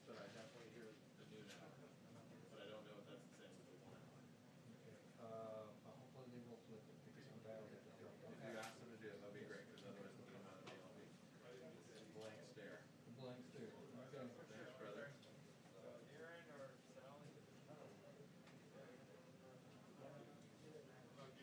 but I definitely hear the noon hour. But I don't know if that's the same with the 1 hour. Okay. Hopefully they will flip it because I'm dialed at the drop. If you ask them to do it, that'd be great, because otherwise they'll come out of me, I'll be blank stare. The blanks too. Okay. Thanks, brother. Aaron or Sally? I'll give you a day to do some stuff.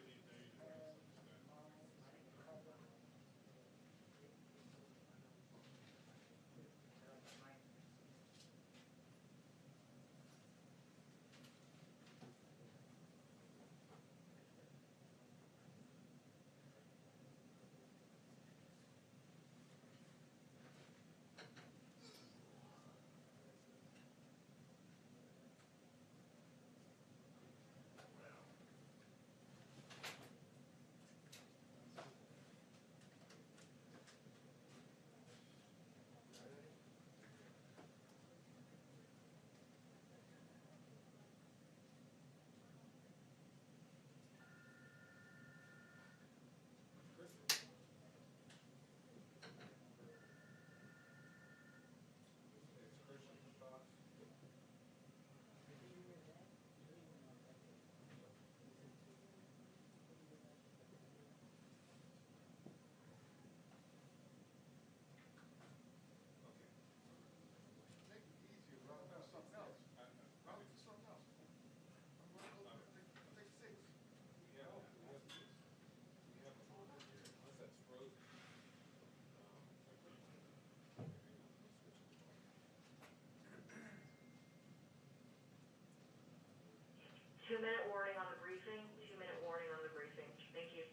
Make it easier, run for something else. Run for something else. I'm gonna go take 6. We have a folder here, unless that's frozen. Two-minute warning on the briefing. 2-minute warning on the briefing. Thank you.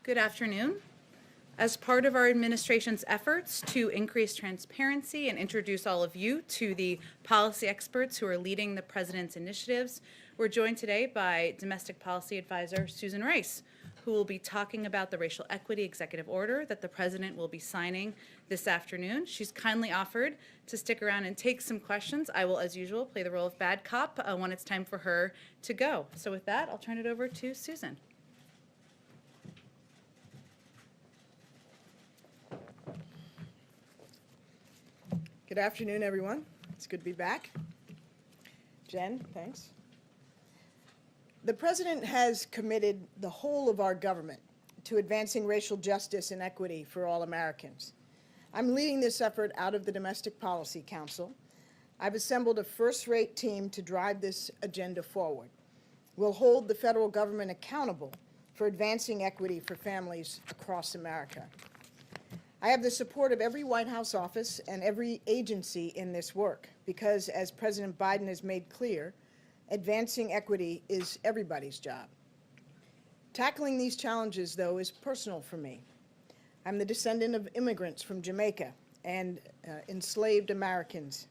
Good afternoon. As part of our administration's efforts to increase transparency and introduce all of you to the policy experts who are leading the President's initiatives, we're joined today by Domestic Policy Advisor Susan Rice, who will be talking about the racial equity executive order that the President will be signing this afternoon. She's kindly offered to stick around and take some questions. I will, as usual, play the role of bad cop when it's time for her to go. So with that, I'll turn it over to Susan. Good afternoon, everyone. It's good to be back. Jen, thanks. The President has committed the whole of our government to advancing racial justice and equity for all Americans. I'm leading this effort out of the Domestic Policy Council. I've assembled a first-rate team to drive this agenda forward. We'll hold the federal government accountable for advancing equity for families across America. I have the support of every White House office and every agency in this work because, as President Biden has made clear, advancing equity is everybody's job. Tackling these challenges, though, is personal for me. I'm the descendant of immigrants from Jamaica and enslaved Americans.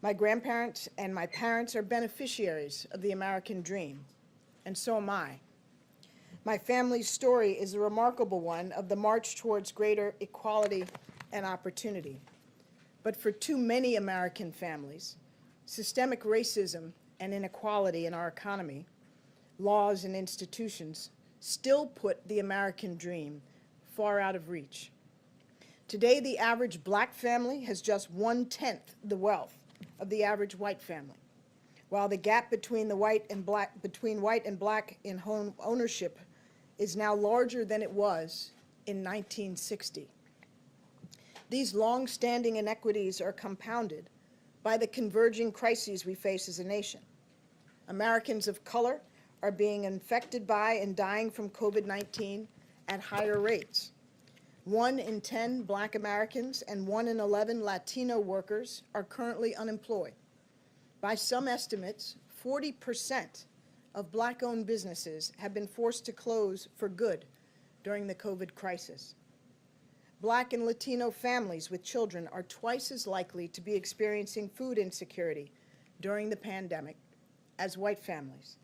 My grandparents and my parents are beneficiaries of the American dream, and so am I. My family's story is a remarkable one of the march towards greater equality and opportunity. But for too many American families, systemic racism and inequality in our economy, laws and institutions still put the American dream far out of reach. Today, the average black family has just 1/10 the wealth of the average white family, while the gap between white and black in home ownership is now larger than it was in 1960. These long-standing inequities are compounded by the converging crises we face as a nation. Americans of color are being infected by and dying from COVID-19 at higher rates. 1 in 10 black Americans and 1 in 11 Latino workers are currently unemployed. By some estimates, 40% of black-owned businesses have been forced to close for good during the COVID crisis. Black and Latino families with children are twice as likely to be experiencing food insecurity during the pandemic as white families.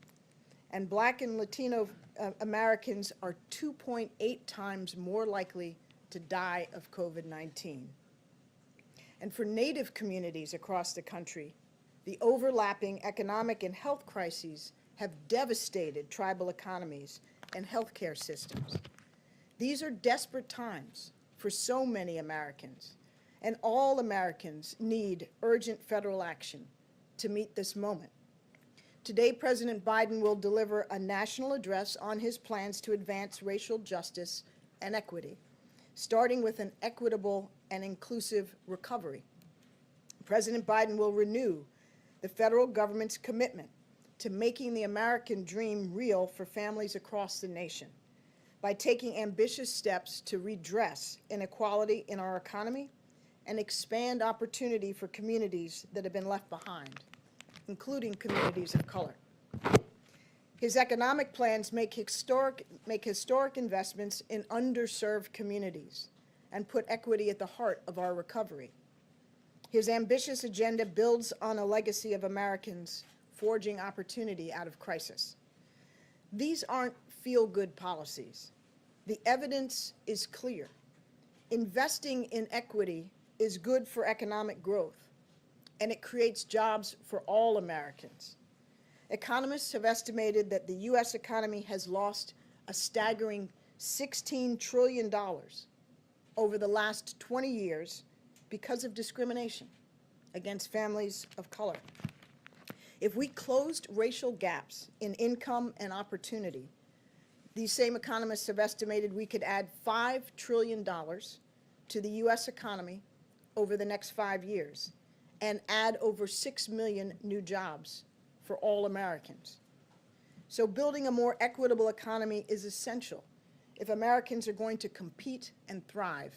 And black and Latino Americans are 2.8 times more likely to die of COVID-19. And for Native communities across the country, the overlapping economic and health crises have devastated tribal economies and healthcare systems. These are desperate times for so many Americans, and all Americans need urgent federal action to meet this moment. Today, President Biden will deliver a national address on his plans to advance racial justice and equity, starting with an equitable and inclusive recovery. President Biden will renew the federal government's commitment to making the American dream real for families across the nation by taking ambitious steps to redress inequality in our economy and expand opportunity for communities that have been left behind, including communities of color. His economic plans make historic investments in underserved communities and put equity at the heart of our recovery. His ambitious agenda builds on a legacy of Americans forging opportunity out of crisis. These aren't feel-good policies. The evidence is clear. Investing in equity is good for economic growth, and it creates jobs for all Americans. Economists have estimated that the U.S. economy has lost a staggering $16 trillion over the last 20 years because of discrimination against families of color. If we closed racial gaps in income and opportunity, these same economists have estimated we could add $5 trillion to the U.S. economy over the next 5 years and add over 6 million new jobs for all Americans. So building a more equitable economy is essential if Americans are going to compete and thrive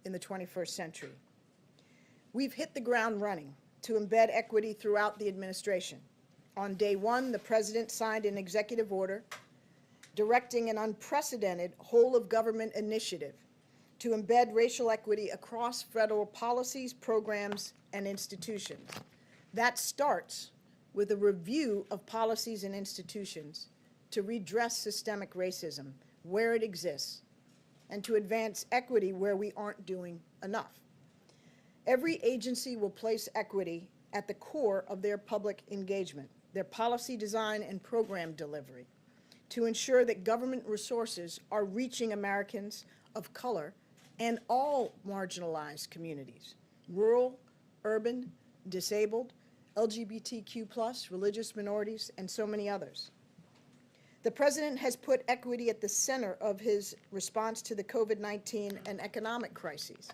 in the 21st century. We've hit the ground running to embed equity throughout the administration. On day one, the President signed an executive order directing an unprecedented whole-of-government initiative to embed racial equity across federal policies, programs, and institutions. That starts with a review of policies and institutions to redress systemic racism where it exists and to advance equity where we aren't doing enough. Every agency will place equity at the core of their public engagement, their policy design and program delivery, to ensure that government resources are reaching Americans of color and all marginalized communities, rural, urban, disabled, LGBTQ+, religious minorities, and so many others. The President has put equity at the center of his response to the COVID-19 and economic crises.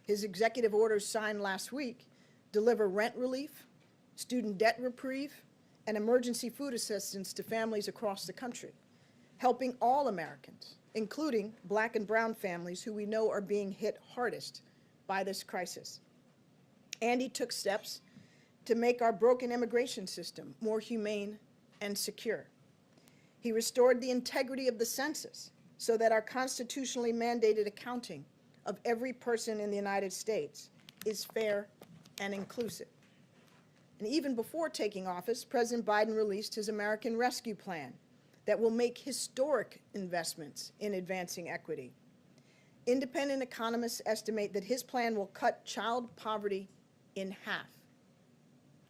His executive orders signed last week deliver rent relief, student debt reprieve, and emergency food assistance to families across the country, helping all Americans, including Black and brown families who we know are being hit hardest by this crisis. And he took steps to make our broken immigration system more humane and secure. He restored the integrity of the census so that our constitutionally mandated accounting of every person in the United States is fair and inclusive. And even before taking office, President Biden released his American Rescue Plan that will make historic investments in advancing equity. Independent economists estimate that his plan will cut child poverty in half.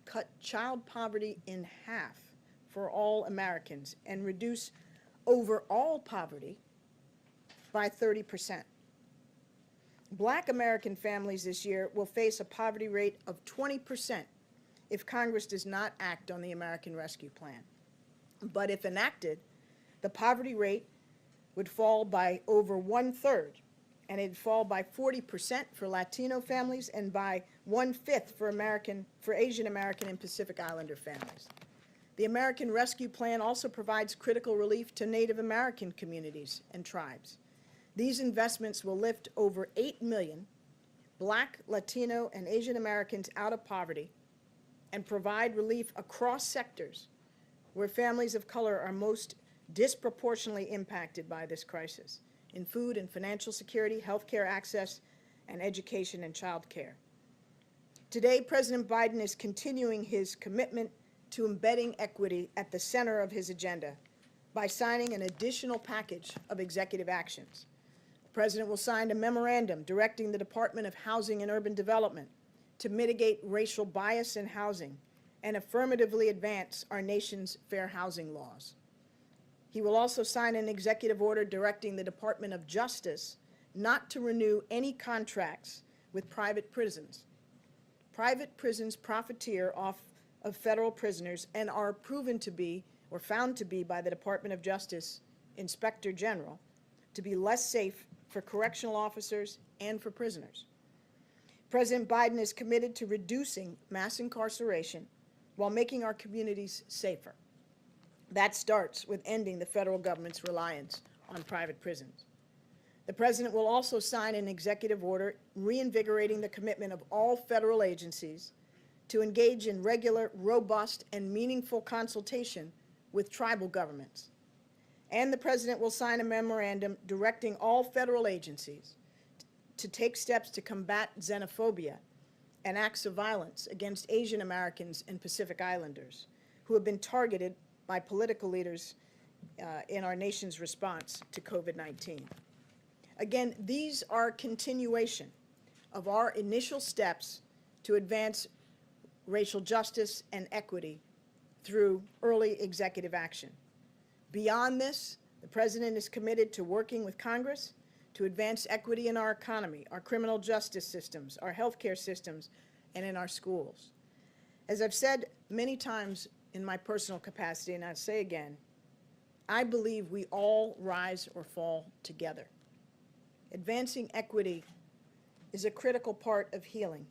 Cut child poverty in half for all Americans and reduce overall poverty by 30%. Black American families this year will face a poverty rate of 20% if Congress does not act on the American Rescue Plan. But if enacted, the poverty rate would fall by over 1/3, and it'd fall by 40% for Latino families and by 1/5 for Asian American and Pacific Islander families. The American Rescue Plan also provides critical relief to Native American communities and tribes. These investments will lift over 8 million Black, Latino, and Asian Americans out of poverty and provide relief across sectors where families of color are most disproportionately impacted by this crisis, in food and financial security, healthcare access, and education and child care. Today, President Biden is continuing his commitment to embedding equity at the center of his agenda by signing an additional package of executive actions. The President will sign a memorandum directing the Department of Housing and Urban Development to mitigate racial bias in housing and affirmatively advance our nation's fair housing laws. He will also sign an executive order directing the Department of Justice not to renew any contracts with private prisons. Private prisons profiteer off of federal prisoners and are proven to be, or found to be by the Department of Justice Inspector General, to be less safe for correctional officers and for prisoners. President Biden is committed to reducing mass incarceration while making our communities safer. That starts with ending the federal government's reliance on private prisons. The President will also sign an executive order reinvigorating the commitment of all federal agencies to engage in regular, robust, and meaningful consultation with tribal governments. And the President will sign a memorandum directing all federal agencies to take steps to combat xenophobia and acts of violence against Asian Americans and Pacific Islanders who have been targeted by political leaders in our nation's response to COVID-19. Again, these are continuation of our initial steps to advance racial justice and equity through early executive action. Beyond this, the President is committed to working with Congress to advance equity in our economy, our criminal justice systems, our healthcare systems, and in our schools. As I've said many times in my personal capacity, and I'll say again, I believe we all rise or fall together. Advancing equity is a critical part of healing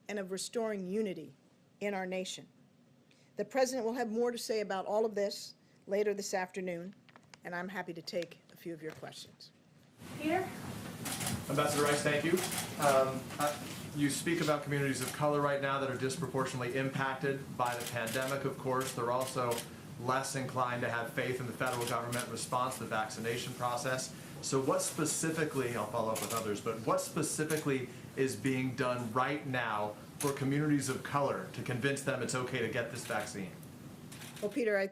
and of restoring unity in our nation. The President will have more to say about all of this later this afternoon, and I'm happy to take a few of your questions. Peter? Ambassador Rice, thank you. You speak about communities of color right now that are disproportionately impacted by the pandemic, of course. They're also less inclined to have faith in the federal government response to the vaccination process. So what specifically, I'll follow up with others, but what specifically is being done right now for communities of color to convince them it's okay to get this vaccine? Well, Peter,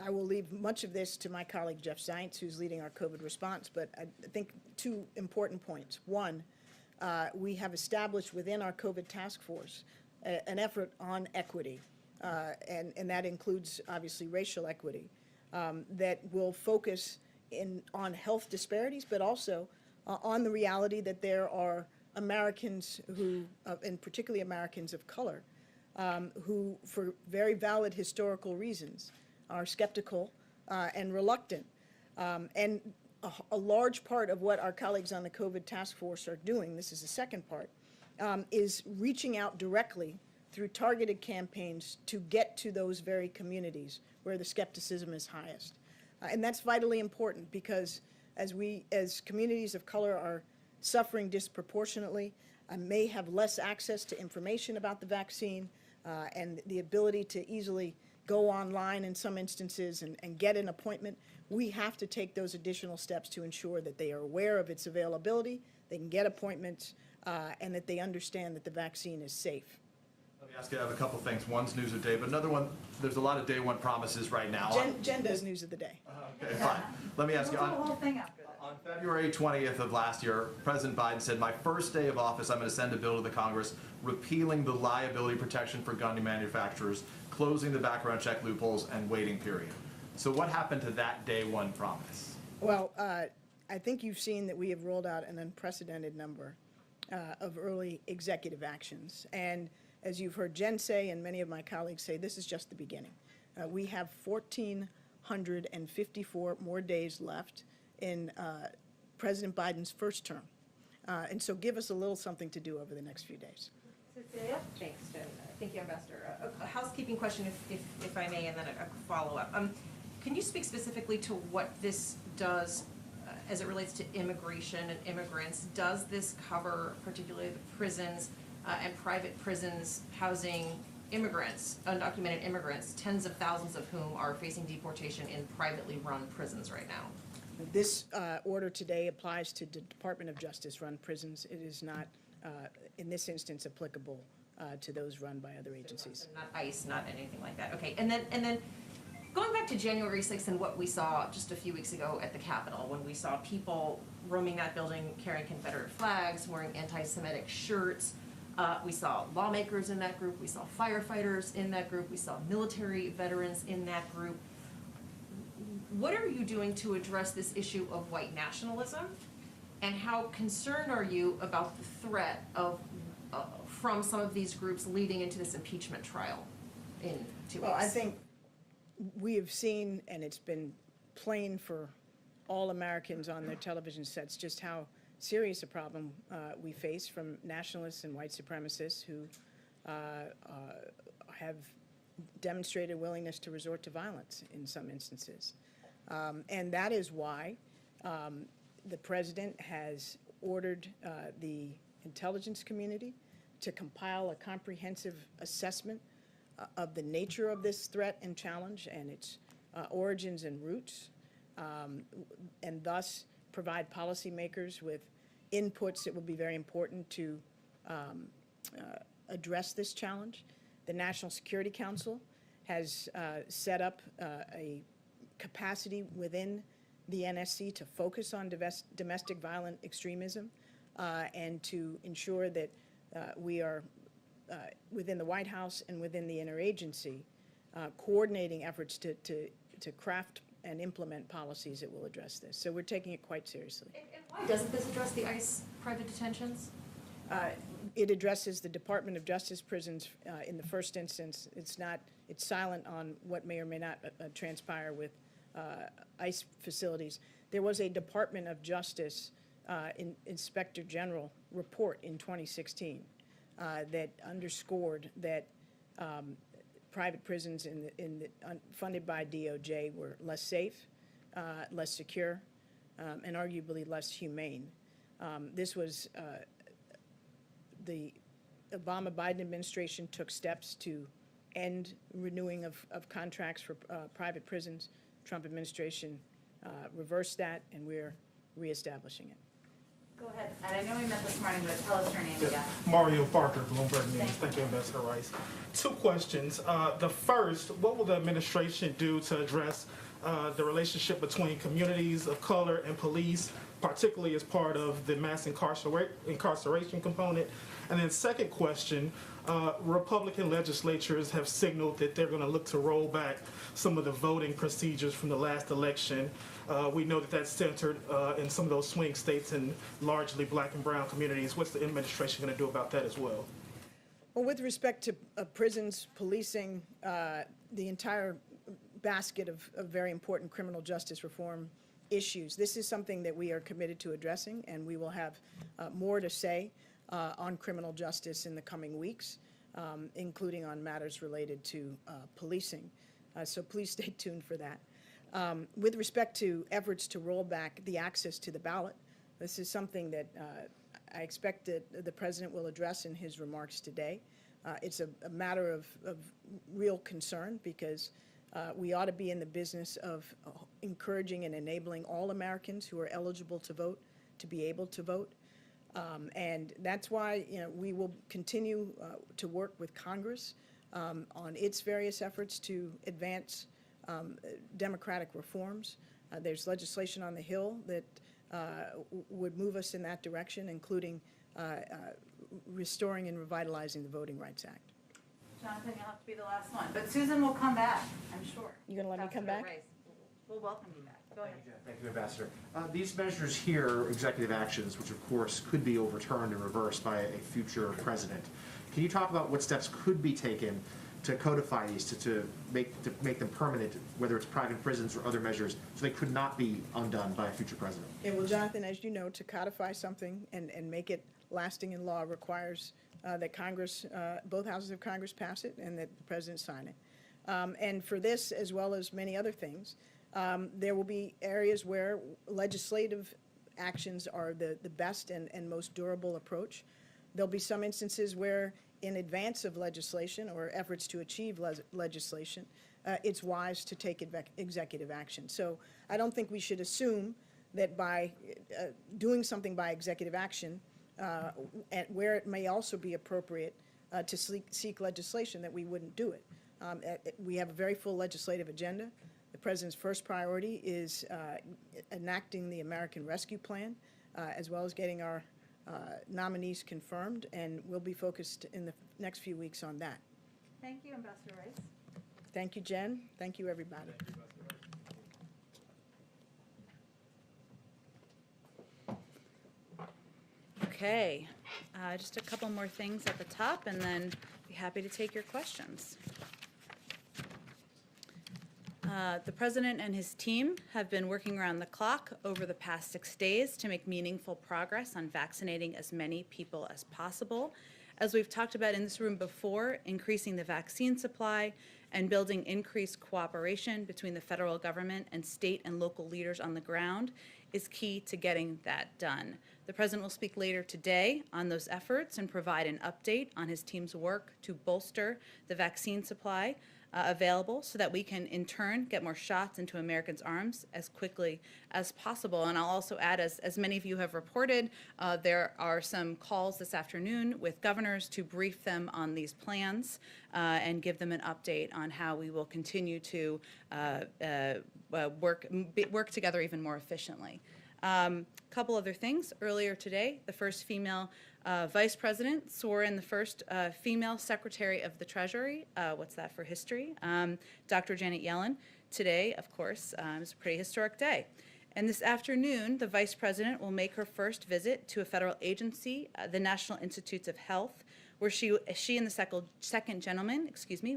I will leave much of this to my colleague Jeff Zients, who's leading our COVID response, but I think two important points. One, we have established within our COVID task force an effort on equity, and that includes obviously racial equity, that will focus on health disparities, but also on the reality that there are Americans who, and particularly Americans of color, who, for very valid historical reasons, are skeptical and reluctant. And a large part of what our colleagues on the COVID task force are doing, this is the second part, is reaching out directly through targeted campaigns to get to those very communities where the skepticism is highest. And that's vitally important because as communities of color are suffering disproportionately, may have less access to information about the vaccine and the ability to easily go online in some instances and get an appointment, we have to take those additional steps to ensure that they are aware of its availability, they can get appointments, and that they understand that the vaccine is safe. Let me ask you, I have a couple things. One's news of the day, but another one, there's a lot of day one promises right now. Jen does news of the day. Okay, fine. Let me ask you, We'll do the whole thing after that. on February 20th of last year, President Biden said, my first day of office, I'm going to send a bill to the Congress repealing the liability protection for gun manufacturers, closing the background check loopholes, and waiting period. So what happened to that day one promise? Well, I think you've seen that we have rolled out an unprecedented number of early executive actions. And as you've heard Jen say and many of my colleagues say, this is just the beginning. We have 1,454 more days left in President Biden's first term. And so give us a little something to do over the next few days. Cecilia? Thanks, Jen. Thank you, Ambassador. A housekeeping question, if I may, and then a follow-up. Can you speak specifically to what this does as it relates to immigration and immigrants? Does this cover particularly the prisons and private prisons housing immigrants, undocumented immigrants, tens of thousands of whom are facing deportation in privately run prisons right now? This order today applies to the Department of Justice run prisons. It is not, in this instance, applicable to those run by other agencies. Not ICE, not anything like that. Okay, and then going back to January 6th and what we saw just a few weeks ago at the Capitol, when we saw people roaming that building carrying Confederate flags, wearing anti-Semitic shirts, we saw lawmakers in that group, we saw firefighters in that group, we saw military veterans in that group. What are you doing to address this issue of white nationalism? And how concerned are you about the threat of from some of these groups leading into this impeachment trial in 2 weeks? Well, I think we have seen, and it's been plain for all Americans on their television sets, just how serious a problem we face from nationalists and white supremacists who have demonstrated willingness to resort to violence in some instances. And that is why the president has ordered the intelligence community to compile a comprehensive assessment of the nature of this threat and challenge and its origins and roots, and thus provide policymakers with inputs that will be very important to address this challenge. The National Security Council has set up a capacity within the NSC to focus on domestic violent extremism and to ensure that we are within the White House and within the interagency coordinating efforts to craft and implement policies that will address this. So we're taking it quite seriously. And why doesn't this address the ICE private detentions? It addresses the Department of Justice prisons in the first instance. It's silent on what may or may not transpire with ICE facilities. There was a Department of Justice Inspector General report in 2016 that underscored that private prisons funded by DOJ were less safe, less secure, and arguably less humane. This was the Obama-Biden administration took steps to end renewing of contracts for private prisons. Trump administration reversed that, and we're reestablishing it. Go ahead. And I know we met this morning, but tell us your name again. Mario Parker, Bloomberg News. Thank you, Ambassador Rice. Two questions. The first, what will the administration do to address the relationship between communities of color and police, particularly as part of the mass incarceration component? And then second question, Republican legislatures have signaled that they're going to look to roll back some of the voting procedures from the last election. We know that that's centered in some of those swing states and largely black and brown communities. What's the administration going to do about that as well? Well, with respect to prisons, policing, the entire basket of very important criminal justice reform issues, this is something that we are committed to addressing, and we will have more to say on criminal justice in the coming weeks, including on matters related to policing. So please stay tuned for that. With respect to efforts to roll back the access to the ballot, this is something that I expect that the President will address in his remarks today. It's a matter of real concern because we ought to be in the business of encouraging and enabling all Americans who are eligible to vote to be able to vote. And that's why we will continue to work with Congress on its various efforts to advance democratic reforms. There's legislation on the Hill that would move us in that direction, including restoring and revitalizing the Voting Rights Act. Jonathan, you'll have to be the last one, but Susan will come back, I'm sure. You gonna let me come back? Rice. We'll welcome you back. Go ahead. Thank you, Ambassador. These measures here are executive actions, which of course could be overturned and reversed by a future president. Can you talk about what steps could be taken to codify these, to make them permanent, whether it's private prisons or other measures, so they could not be undone by a future president? Yeah, well, Jonathan, as you know, to codify something and make it lasting in law requires that Congress, both houses of Congress pass it and that the President sign it. And for this, as well as many other things, there will be areas where legislative actions are the best and most durable approach. There'll be some instances where in advance of legislation or efforts to achieve legislation, it's wise to take executive action. So I don't think we should assume that by doing something by executive action, where it may also be appropriate to seek legislation, that we wouldn't do it. We have a very full legislative agenda. The President's first priority is enacting the American Rescue Plan, as well as getting our nominees confirmed, and we'll be focused in the next few weeks on that. Thank you, Ambassador Rice. Thank you, Jen. Thank you, everybody. Okay, just a couple more things at the top, and then be happy to take your questions. The President and his team have been working around the clock over the past 6 days to make meaningful progress on vaccinating as many people as possible. As we've talked about in this room before, increasing the vaccine supply and building increased cooperation between the federal government and state and local leaders on the ground is key to getting that done. The President will speak later today on those efforts and provide an update on his team's work to bolster the vaccine supply available so that we can in turn get more shots into Americans' arms as quickly as possible. And I'll also add, as many of you have reported, there are some calls this afternoon with governors to brief them on these plans and give them an update on how we will continue to work together even more efficiently. Couple other things. Earlier today, the first female Vice President swore in the first female Secretary of the Treasury. What's that for history? Dr. Janet Yellen. Today, of course, is a pretty historic day. And this afternoon, the Vice President will make her first visit to a federal agency, the National Institutes of Health, where she and the second gentleman,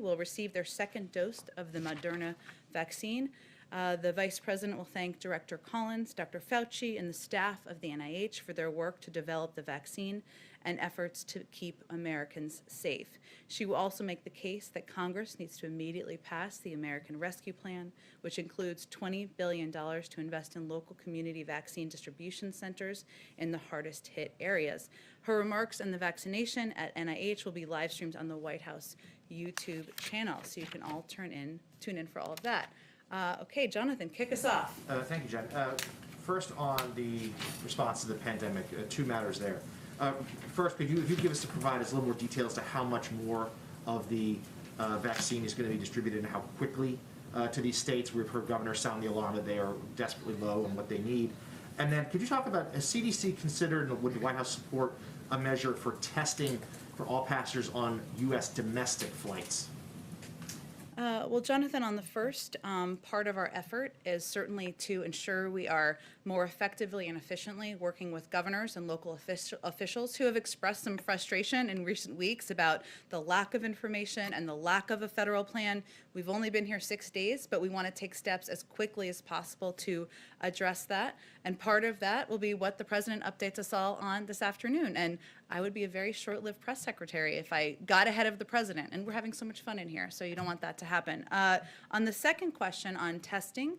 will receive their second dose of the Moderna vaccine. The Vice President will thank Director Collins, Dr. Fauci, and the staff of the NIH for their work to develop the vaccine and efforts to keep Americans safe. She will also make the case that Congress needs to immediately pass the American Rescue Plan, which includes $20 billion to invest in local community vaccine distribution centers in the hardest hit areas. Her remarks on the vaccination at NIH will be live streamed on the White House YouTube channel, so you can all tune in for all of that. Okay, Jonathan, kick us off. Thank you, Jen. First, on the response to the pandemic, two matters there. First, could you give us provide us a little more details to how much more of the vaccine is going to be distributed and how quickly to these states? We've heard governors sound the alarm that they are desperately low on what they need. And then could you talk about, has CDC considered, and would the White House support a measure for testing for all passengers on U.S. domestic flights? Well, Jonathan, on the first, part of our effort is certainly to ensure we are more effectively and efficiently working with governors and local officials who have expressed some frustration in recent weeks about the lack of information and the lack of a federal plan. We've only been here 6 days, but we want to take steps as quickly as possible to address that. And part of that will be what the president updates us all on this afternoon. And I would be a very short-lived press secretary if I got ahead of the president. And we're having so much fun in here, so you don't want that to happen. On the second question on testing,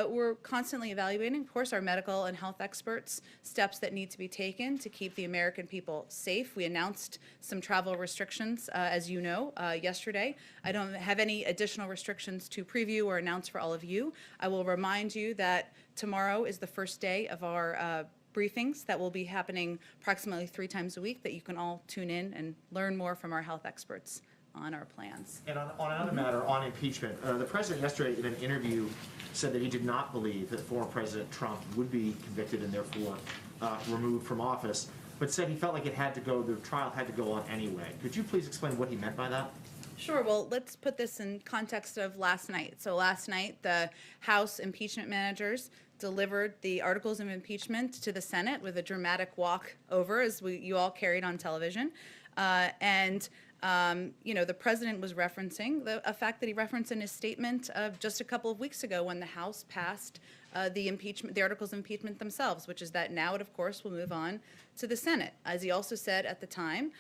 we're constantly evaluating, of course, our medical and health experts, steps that need to be taken to keep the American people safe. We announced some travel restrictions, as you know, yesterday. I don't have any additional restrictions to preview or announce for all of you. I will remind you that tomorrow is the first day of our briefings that will be happening approximately 3 times a week that you can all tune in and learn more from our health experts on our plans. And on another matter, on impeachment, the president yesterday in an interview said that he did not believe that former President Trump would be convicted and therefore removed from office, but said he felt like the trial had to go on anyway. Could you please explain what he meant by that? Sure. Well, let's put this in context of last night. So last night, the House impeachment managers delivered the articles of impeachment to the Senate with a dramatic walk over, as you all carried on television. The president was referencing a fact that he referenced in his statement just a couple of weeks ago when the House passed the articles of impeachment themselves, which is that now it, of course, will move on to the Senate. As he also said at the time,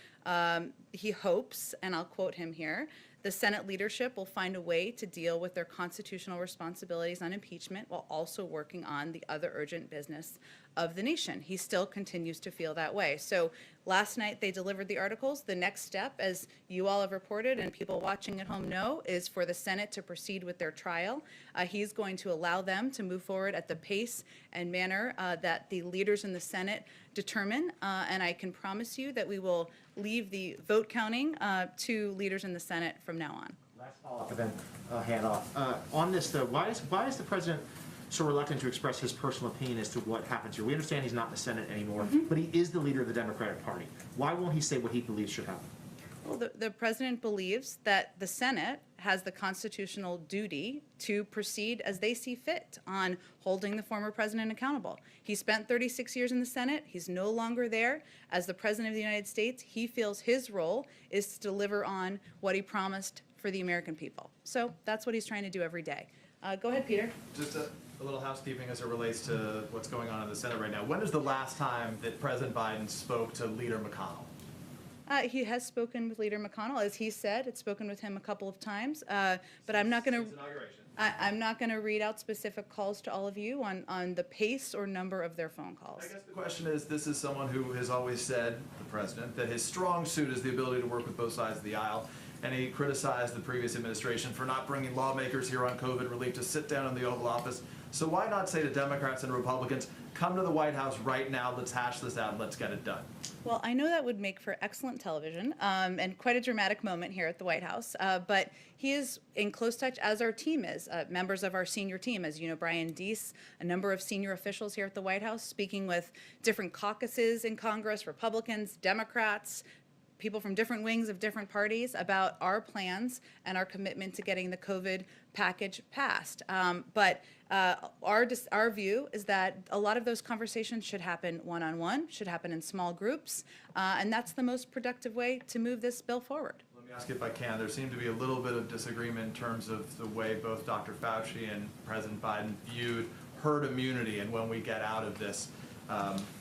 he hopes, and I'll quote him here, the Senate leadership will find a way to deal with their constitutional responsibilities on impeachment while also working on the other urgent business of the nation. He still continues to feel that way. So last night they delivered the articles. The next step, as you all have reported and people watching at home know, is for the Senate to proceed with their trial. He's going to allow them to move forward at the pace and manner that the leaders in the Senate determine. And I can promise you that we will leave the vote counting to leaders in the Senate from now on. Last follow-up and then hand off. On this, though, why is the president so reluctant to express his personal opinion as to what happens here? We understand he's not in the Senate anymore, but he is the leader of the Democratic Party. Why won't he say what he believes should happen? Well, the president believes that the Senate has the constitutional duty to proceed as they see fit on holding the former president accountable. He spent 36 years in the Senate. He's no longer there. As the president of the United States, he feels his role is to deliver on what he promised for the American people. So that's what he's trying to do every day. Go ahead, Peter. Just a little housekeeping as it relates to what's going on in the Senate right now. When is the last time that President Biden spoke to Leader McConnell? He has spoken with Leader McConnell, as he said. It's spoken with him a couple of times, but I'm not going to. I'm not going to read out specific calls to all of you on the pace or number of their phone calls. I guess the question is, this is someone who has always said, the president, that his strong suit is the ability to work with both sides of the aisle. And he criticized the previous administration for not bringing lawmakers here on COVID relief to sit down in the Oval Office. So why not say to Democrats and Republicans, come to the White House right now, let's hash this out, and let's get it done? Well, I know that would make for excellent television and quite a dramatic moment here at the White House. But he is in close touch, as our team is, members of our senior team, as you know, Brian Deese, a number of senior officials here at the White House, speaking with different caucuses in Congress, Republicans, Democrats, people from different wings of different parties about our plans and our commitment to getting the COVID package passed. But our view is that a lot of those conversations should happen one-on-one, should happen in small groups, and that's the most productive way to move this bill forward. Let me ask you if I can. There seemed to be a little bit of disagreement in terms of the way both Dr. Fauci and President Biden viewed herd immunity and when we get out of this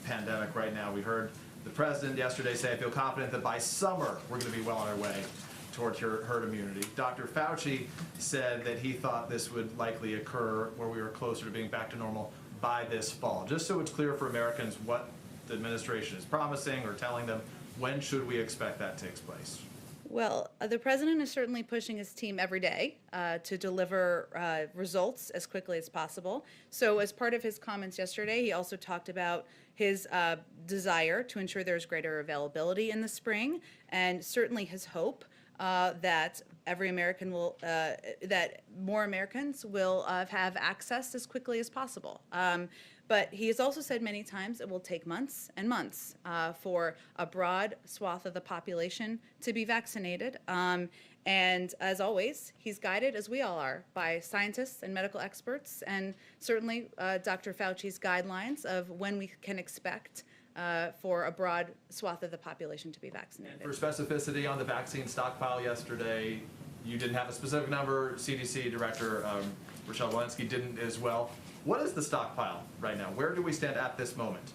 pandemic right now. We heard the president yesterday say, I feel confident that by summer we're going to be well on our way towards herd immunity. Dr. Fauci said that he thought this would likely occur where we were closer to being back to normal by this fall. Just so it's clear for Americans what the administration is promising or telling them, When should we expect that takes place? Well, the president is certainly pushing his team every day to deliver results as quickly as possible. So as part of his comments yesterday, he also talked about his desire to ensure there's greater availability in the spring, and certainly his hope that every American will, that more Americans will have access as quickly as possible. But he has also said many times it will take months and months for a broad swath of the population to be vaccinated. And as always, he's guided, as we all are, by scientists and medical experts, and certainly Dr. Fauci's guidelines of when we can expect for a broad swath of the population to be vaccinated. For specificity on the vaccine stockpile yesterday, you didn't have a specific number. CDC Director Rochelle Walensky didn't as well. What is the stockpile right now? Where do we stand at this moment?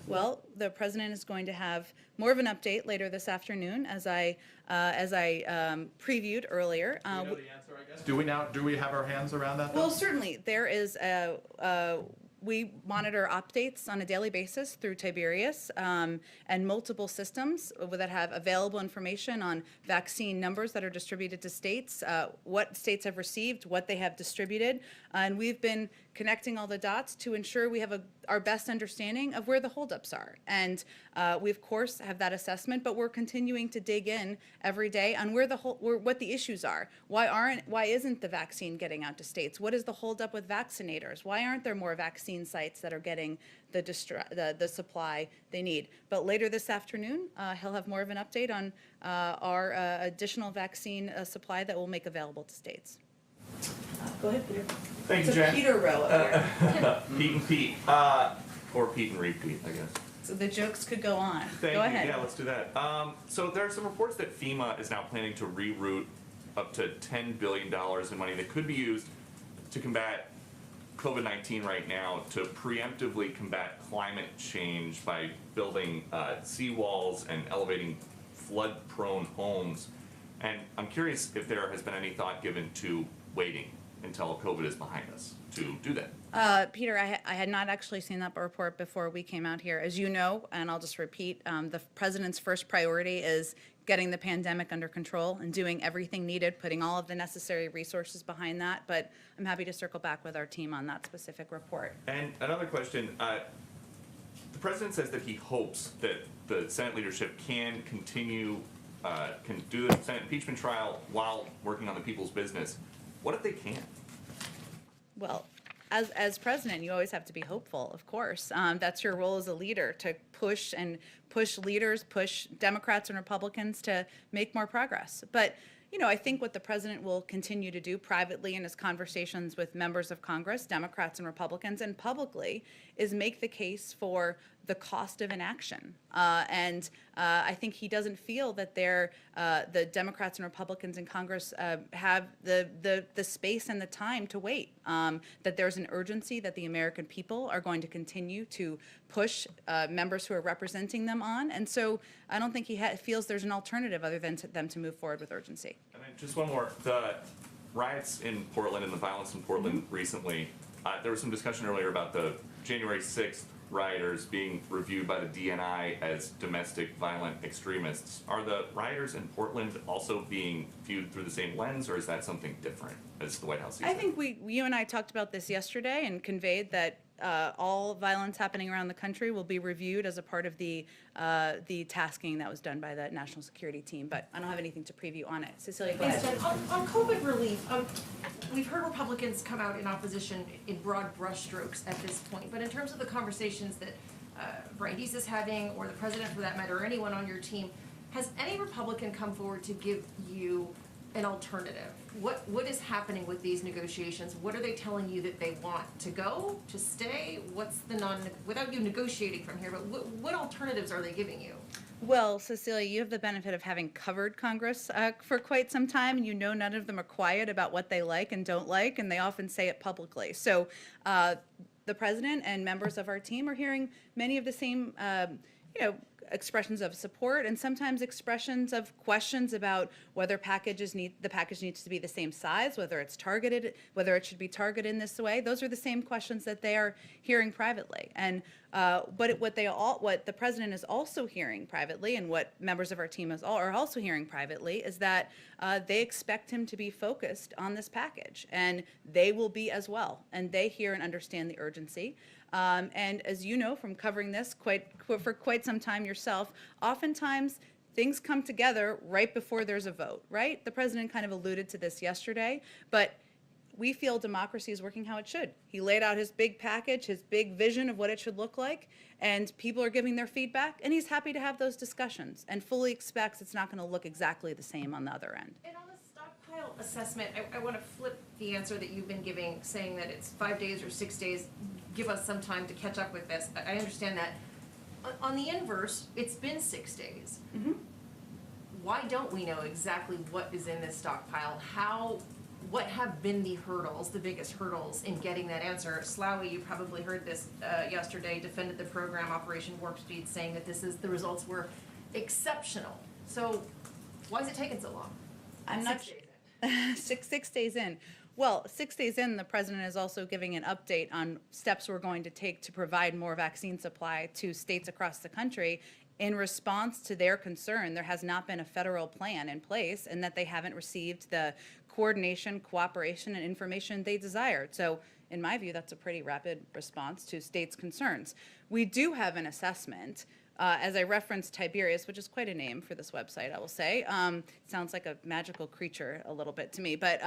Well, the president is going to have more of an update later this afternoon, as I previewed earlier. Do we know the answer, I guess? Do we have our hands around that? Well, certainly there is we monitor updates on a daily basis through Tiberius and multiple systems that have available information on vaccine numbers that are distributed to states, what states have received, what they have distributed, and we've been connecting all the dots to ensure we have our best understanding of where the holdups are. And we, of course, have that assessment, but we're continuing to dig in every day on what the issues are. Why isn't the vaccine getting out to states? What is the holdup with vaccinators? Why aren't there more vaccine sites that are getting the supply they need? But later this afternoon, he'll have more of an update on our additional vaccine supply that we'll make available to states. Go ahead, Peter. Thank you, It's a Jen. Peter row up here. Pete and Pete, or Pete and repeat, I guess. So the jokes could go on. Thank Go you. ahead. Yeah, let's do that. So there are some reports that FEMA is now planning to reroute up to $10 billion in money that could be used to combat COVID-19 right now, to preemptively combat climate change by building seawalls and elevating flood-prone homes. And I'm curious if there has been any thought given to waiting until COVID is behind us to do that. Peter, I had not actually seen that report before we came out here. As you know, and I'll just repeat, the president's first priority is getting the pandemic under control and doing everything needed, putting all of the necessary resources behind that. But I'm happy to circle back with our team on that specific report. And another question, the president says that he hopes that the Senate leadership can continue, can do the Senate impeachment trial while working on the people's business. What if they can't? Well, as president, you always have to be hopeful, of course. That's your role as a leader, to push leaders, push Democrats and Republicans to make more progress. But, you know, I think what the president will continue to do privately in his conversations with members of Congress, Democrats and Republicans, and publicly, is make the case for the cost of inaction. I think he doesn't feel that the Democrats and Republicans in Congress have the space and the time to wait, that there's an urgency that the American people are going to continue to push members who are representing them on. And so I don't think he feels there's an alternative other than them to move forward with urgency. And then just one more. The riots in Portland and the violence in Portland recently, there was some discussion earlier about the January 6th rioters being reviewed by the DNI as domestic violent extremists. Are the rioters in Portland also being viewed through the same lens, or is that something different, as the White House sees it? I think you and I talked about this yesterday and conveyed that all violence happening around the country will be reviewed as a part of the tasking that was done by the national security team. But I don't have anything to preview on it. Cecilia, go ahead. Thanks, Jen. On COVID relief, we've heard Republicans come out in opposition in broad brushstrokes at this point. But in terms of the conversations that Brian Deese is having, or the president for that matter, or anyone on your team, has any Republican come forward to give you an alternative? What is happening with these negotiations? What are they telling you that they want to go, to stay? What's the without you negotiating from here, but what alternatives are they giving you? Well, Cecilia, you have the benefit of having covered Congress for quite some time, and you know none of them are quiet about what they like and don't like, and they often say it publicly. So the president and members of our team are hearing many of the same expressions of support and sometimes expressions of questions about whether the package needs to be the same size, whether it's targeted, whether it should be targeted in this way. Those are the same questions that they are hearing privately. And but what the president is also hearing privately, and what members of our team are also hearing privately, is that they expect him to be focused on this package, and they will be as well. And they hear and understand the urgency. And as you know from covering this for quite some time yourself, oftentimes things come together right before there's a vote, right? The president kind of alluded to this yesterday, but we feel democracy is working how it should. He laid out his big package, his big vision of what it should look like, and people are giving their feedback, and he's happy to have those discussions and fully expects it's not going to look exactly the same on the other end. And on the stockpile assessment, I want to flip the answer that you've been giving, saying that it's 5 days or 6 days. Give us some time to catch up with this. I understand that. On the inverse, it's been 6 days. Mm-hmm. Why don't we know exactly what is in this stockpile? What have been the hurdles, the biggest hurdles in getting that answer? Sloughy, you probably heard this yesterday, defended the program Operation Warp Speed, saying that the results were exceptional. So why is it taking so long? I'm not 6 days in. six days in. Well, 6 days in, the president is also giving an update on steps we're going to take to provide more vaccine supply to states across the country. In response to their concern, there has not been a federal plan in place, and that they haven't received the coordination, cooperation, and information they desired. So in my view, that's a pretty rapid response to states' concerns. We do have an assessment. As I referenced Tiberius, which is quite a name for this website, I will say. Sounds like a magical creature a little bit to me, but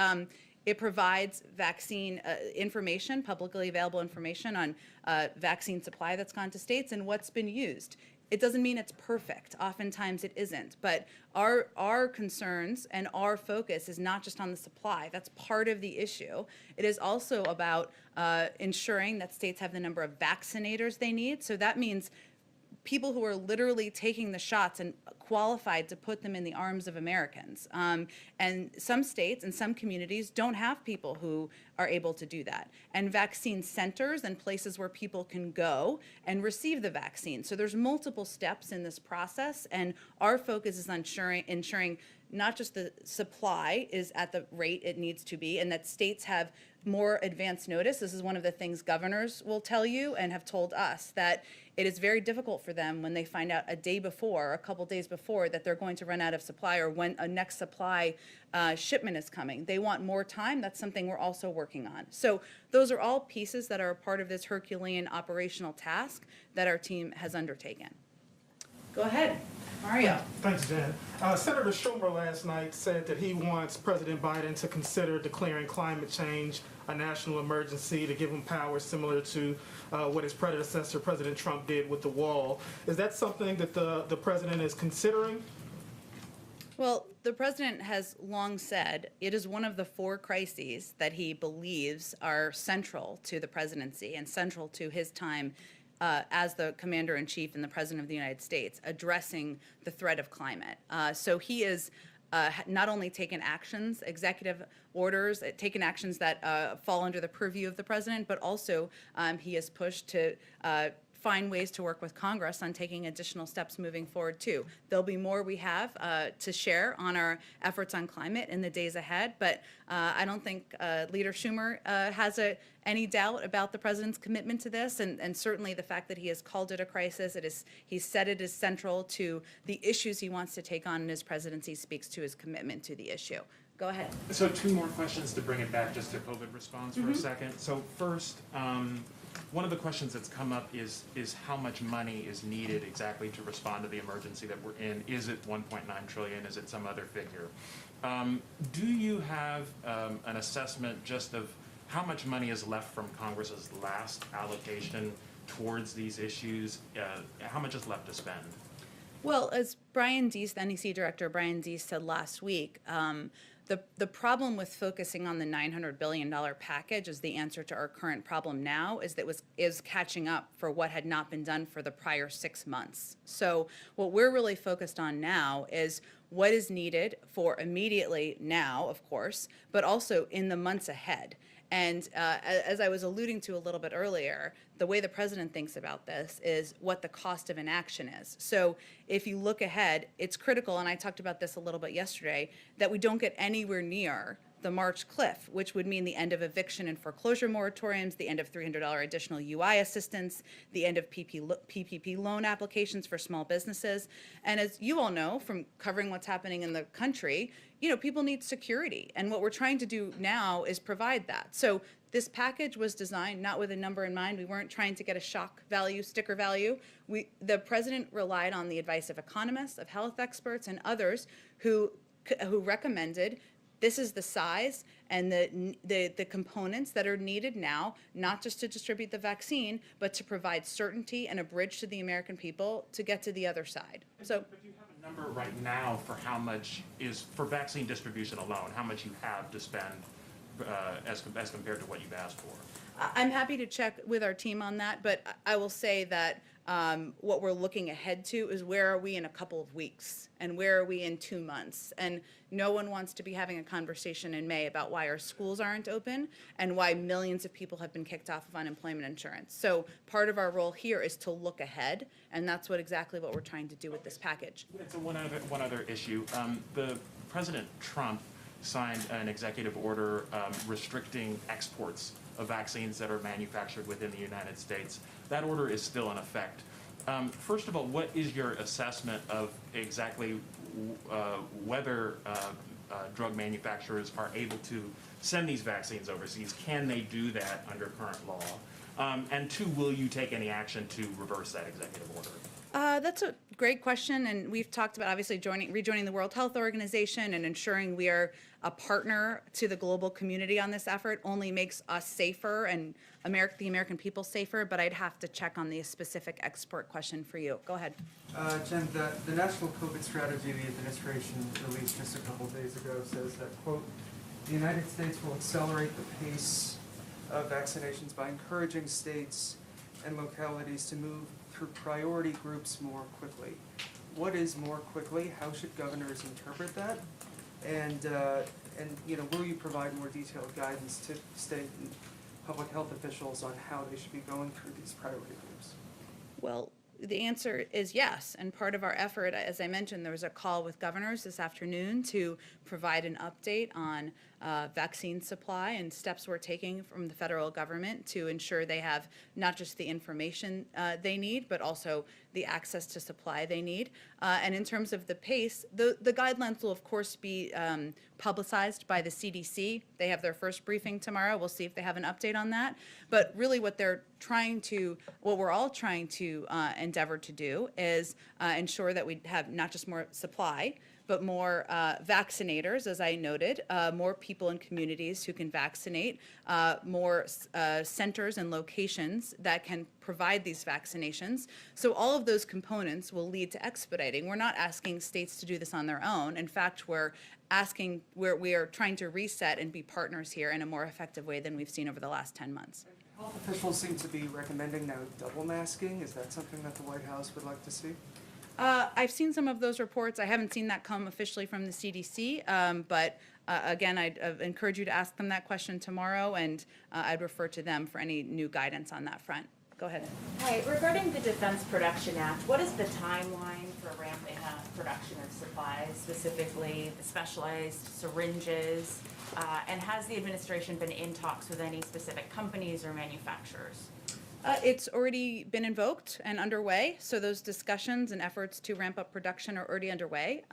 it provides vaccine information, publicly available information on vaccine supply that's gone to states and what's been used. It doesn't mean it's perfect. Oftentimes it isn't. But our concerns and our focus is not just on the supply. That's part of the issue. It is also about ensuring that states have the number of vaccinators they need. So that means people who are literally taking the shots and qualified to put them in the arms of Americans. And some states and some communities don't have people who are able to do that. And vaccine centers and places where people can go and receive the vaccine. So there's multiple steps in this process, and our focus is on ensuring not just the supply is at the rate it needs to be, and that states have more advance notice. This is one of the things governors will tell you and have told us, that it is very difficult for them when they find out a day before, or a couple days before, that they're going to run out of supply, or when a next supply shipment is coming. They want more time. That's something we're also working on. So those are all pieces that are a part of this Herculean operational task that our team has undertaken. Go ahead, Mario. Thanks, Jen. Senator Schumer last night said that he wants President Biden to consider declaring climate change a national emergency, to give him powers similar to what his predecessor, President Trump, did with the wall. Is that something that the president is considering? Well, the president has long said it is one of the 4 crises that he believes are central to the presidency and central to his time as the commander-in-chief and the president of the United States, addressing the threat of climate. So he is not only taken actions, executive orders, taken actions that fall under the purview of the president, but also he has pushed to find ways to work with Congress on taking additional steps moving forward too. There'll be more we have to share on our efforts on climate in the days ahead, but I don't think Leader Schumer has any doubt about the president's commitment to this, and certainly the fact that he has called it a crisis. He's said it is central to the issues he wants to take on in his presidency, speaks to his commitment to the issue. Go ahead. So 2 more questions to bring it back just to COVID response for a second. So first, one of the questions that's come up is how much money is needed exactly to respond to the emergency that we're in. Is it 1.9 trillion? Is it some other figure? Do you have an assessment just of how much money is left from Congress's last allocation towards these issues? How much is left to spend? Well, as Brian Deese, the NEC director, Brian Deese, said last week, the problem with focusing on the $900 billion package as the answer to our current problem now is catching up for what had not been done for the prior 6 months. So what we're really focused on now is what is needed for immediately now, of course, but also in the months ahead. And as I was alluding to a little bit earlier, the way the president thinks about this is what the cost of inaction is. So if you look ahead, it's critical, and I talked about this a little bit yesterday, that we don't get anywhere near the March cliff, which would mean the end of eviction and foreclosure moratoriums, the end of $300 additional UI assistance, the end of PPP loan applications for small businesses. And as you all know from covering what's happening in the country, people need security. And what we're trying to do now is provide that. So this package was designed not with a number in mind. We weren't trying to get a shock value, sticker value. The president relied on the advice of economists, of health experts, and others who recommended this is the size and the components that are needed now, not just to distribute the vaccine, but to provide certainty and a bridge to the American people to get to the other side. So, but do you have a number right now for how much is for vaccine distribution alone? How much you have to spend as compared to what you've asked for? I'm happy to check with our team on that, but I will say that what we're looking ahead to is where are we in a couple of weeks and where are we in 2 months? And no one wants to be having a conversation in May about why our schools aren't open and why millions of people have been kicked off of unemployment insurance. So part of our role here is to look ahead, and that's exactly what we're trying to do with this package. So one other issue. The President Trump signed an executive order restricting exports of vaccines that are manufactured within the United States. That order is still in effect. First of all, what is your assessment of exactly whether drug manufacturers are able to send these vaccines overseas? Can they do that under current law? And two, will you take any action to reverse that executive order? That's a great question, and we've talked about obviously rejoining the World Health Organization and ensuring we are a partner to the global community on this effort only makes us safer and the American people safer, but I'd have to check on the specific export question for you. Go ahead. Jen, the national COVID strategy the administration released just a couple of days ago says that, quote, the United States will accelerate the pace of vaccinations by encouraging states and localities to move through priority groups more quickly. What is more quickly? How should governors interpret that? And will you provide more detailed guidance to state and public health officials on how they should be going through these priority groups? Well, the answer is yes, and part of our effort, as I mentioned, there was a call with governors this afternoon to provide an update on vaccine supply and steps we're taking from the federal government to ensure they have not just the information they need, but also the access to supply they need. And in terms of the pace, the guidelines will of course be publicized by the CDC. They have their first briefing tomorrow. We'll see if they have an update on that. But really what we're all trying to endeavor to do is ensure that we have not just more supply, but more vaccinators, as I noted, more people in communities who can vaccinate, more centers and locations that can provide these vaccinations. So all of those components will lead to expediting. We're not asking states to do this on their own. In fact, we are trying to reset and be partners here in a more effective way than we've seen over the last 10 months. Health officials seem to be recommending now double masking. Is that something that the White House would like to see? I've seen some of those reports. I haven't seen that come officially from the CDC, but again, I'd encourage you to ask them that question tomorrow, and I'd refer to them for any new guidance on that front. Go ahead. Hi, regarding the Defense Production Act, what is the timeline for ramping up production of supplies, specifically the specialized syringes, and has the administration been in talks with any specific companies or manufacturers? It's already been invoked and underway, so those discussions and efforts to ramp up production are already underway.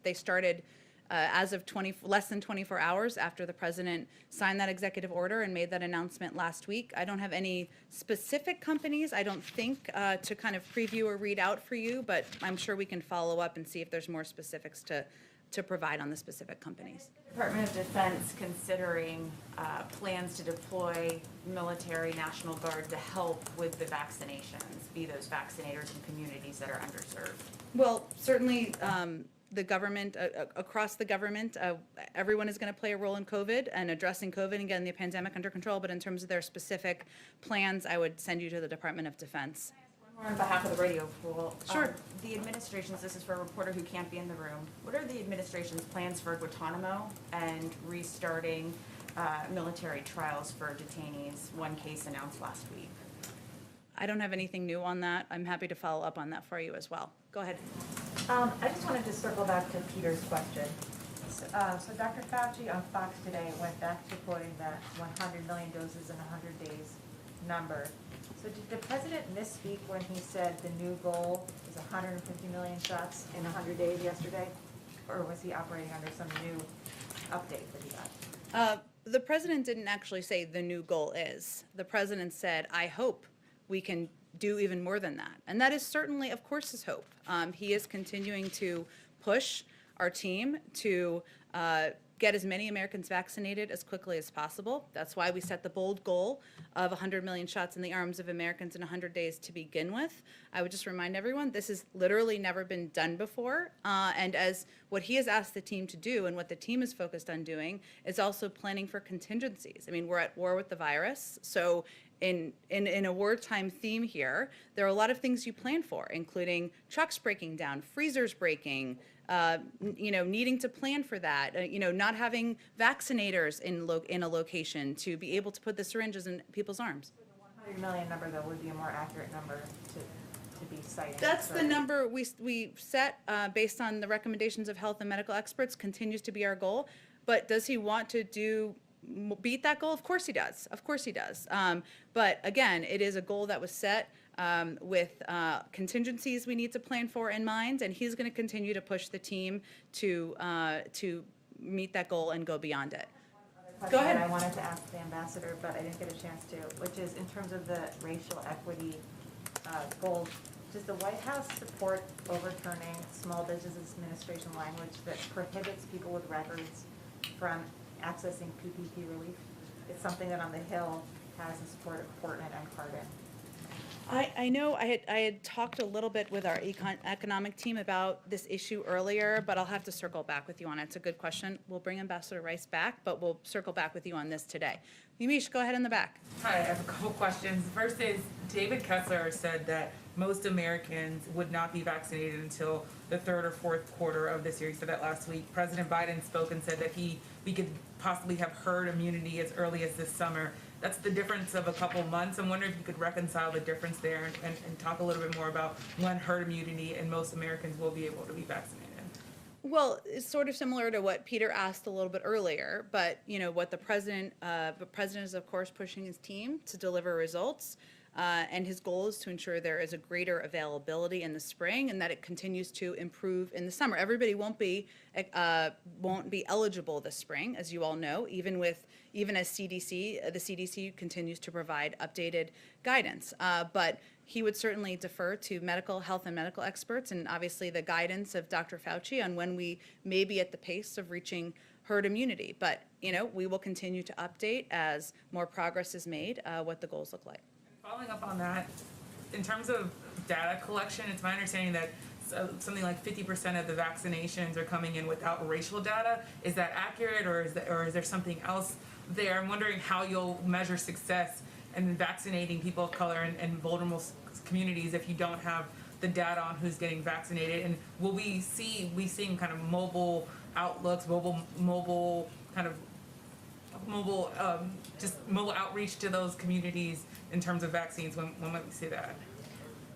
They started as of less than 24 hours after the president signed that executive order and made that announcement last week. I don't have any specific companies, I don't think, to kind of preview or read out for you, but I'm sure we can follow up and see if there's more specifics to provide on the specific companies. Department of Defense considering plans to deploy military, National Guard to help with the vaccinations, be those vaccinators in communities that are underserved? Well, certainly the government, across the government, everyone is going to play a role in COVID and addressing COVID and getting the pandemic under control, but in terms of their specific plans, I would send you to the Department of Defense. On behalf of the radio pool, Sure. The administration's, this is for a reporter who can't be in the room, what are the administration's plans for Guantanamo and restarting military trials for detainees, one case announced last week. I don't have anything new on that. I'm happy to follow up on that for you as well. Go ahead. I just wanted to circle back to Peter's question. So Dr. Fauci on Fox today went back to quoting that 100 million doses in 100 days number. So did the president misspeak when he said the new goal is 150 million shots in 100 days yesterday? Or was he operating under some new update that he got? The president didn't actually say the new goal is. The president said, I hope we can do even more than that. And that is certainly, of course, his hope. He is continuing to push our team to get as many Americans vaccinated as quickly as possible. That's why we set the bold goal of 100 million shots in the arms of Americans in 100 days to begin with. I would just remind everyone, this has literally never been done before. And as what he has asked the team to do and what the team is focused on doing is also planning for contingencies. I mean, we're at war with the virus. So in a wartime theme here, there are a lot of things you plan for, including trucks breaking down, freezers breaking, needing to plan for that, not having vaccinators in a location to be able to put the syringes in people's arms. The 100 million number, though, would be a more accurate number to be cited. That's the number we set based on the recommendations of health and medical experts, continues to be our goal. But does he want to beat that goal? Of course he does. Of course he does. But again, it is a goal that was set with contingencies we need to plan for in mind, and he's going to continue to push the team to meet that goal and go beyond it. Go ahead. I wanted to ask the ambassador, but I didn't get a chance to, which is in terms of the racial equity goal, does the White House support overturning Small Business Administration language that prohibits people with records from accessing PPP relief? It's something that on the Hill has the support of Portman and Cardin. I know I had talked a little bit with our economic team about this issue earlier, but I'll have to circle back with you on it. It's a good question. We'll bring Ambassador Rice back, but we'll circle back with you on this today. Yamish, go ahead in the back. Hi, I have a couple questions. First is, David Kessler said that most Americans would not be vaccinated until the third or fourth quarter of this year. He said that last week. President Biden spoke and said that we could possibly have herd immunity as early as this summer. That's the difference of a couple months. I'm wondering if you could reconcile the difference there and talk a little bit more about when herd immunity and most Americans will be able to be vaccinated. Well, it's sort of similar to what Peter asked a little bit earlier, but what the president is of course pushing his team to deliver results. And his goal is to ensure there is a greater availability in the spring and that it continues to improve in the summer. Everybody won't be eligible this spring, as you all know, even as the CDC continues to provide updated guidance. But he would certainly defer to health and medical experts and obviously the guidance of Dr. Fauci on when we may be at the pace of reaching herd immunity. But, we will continue to update as more progress is made, what the goals look like. Following up on that, in terms of data collection, it's my understanding that something like 50% of the vaccinations are coming in without racial data. Is that accurate, or is there something else there? I'm wondering how you'll measure success in vaccinating people of color and vulnerable communities if you don't have the data on who's getting vaccinated. And will we seeing kind of mobile outlooks, mobile outreach to those communities in terms of vaccines? When might we see that?